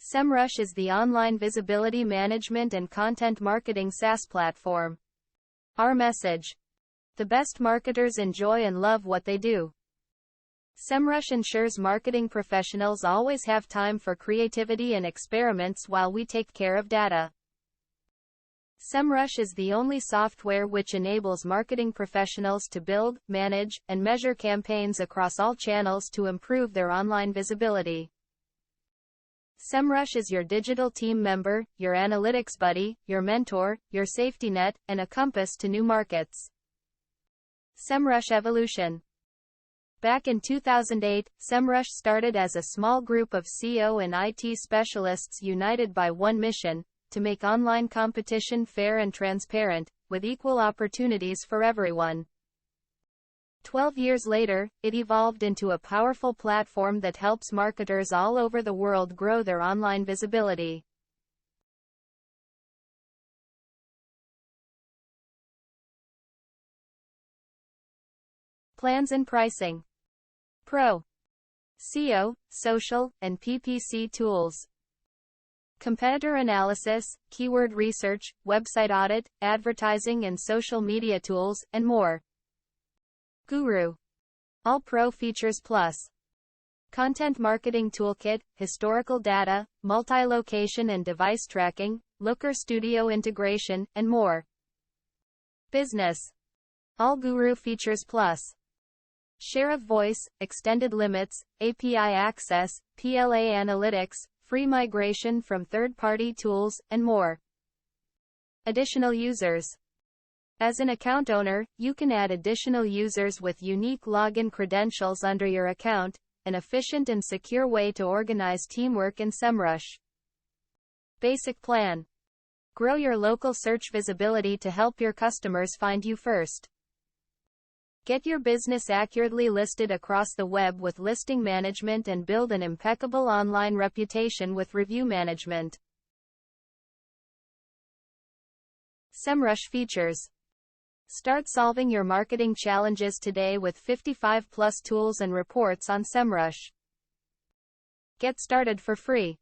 Semrush is the online visibility management and content marketing SaaS platform. Our message: the best marketers enjoy and love what they do. Semrush ensures marketing professionals always have time for creativity and experiments while we take care of data. Semrush is the only software which enables marketing professionals to build, manage, and measure campaigns across all channels to improve their online visibility. Semrush is your digital team member, your analytics buddy, your mentor, your safety net, and a compass to new markets. Semrush evolution. Back in 2008, Semrush started as a small group of SEO and IT specialists united by one mission: to make online competition fair and transparent, with equal opportunities for everyone. 12 years later, it evolved into a powerful platform that helps marketers all over the world grow their online visibility. Plans and pricing. Pro. SEO, social, and PPC tools. Competitor analysis, keyword research, website audit, advertising and social media tools, and more. Guru. All Pro features plus. Content marketing toolkit, historical data, multi-location and device tracking, Looker Studio integration, and more. Business. All Guru features plus. Share of voice, extended limits, API access, PLA analytics, free migration from third-party tools, and more. Additional users. As an account owner, you can add additional users with unique login credentials under your account, an efficient and secure way to organize teamwork in Semrush. Basic plan. Grow your local search visibility to help your customers find you first. Get your business accurately listed across the web with listing management and build an impeccable online reputation with review management. Semrush features. Start solving your marketing challenges today with 55+ tools and reports on Semrush. Get started for free.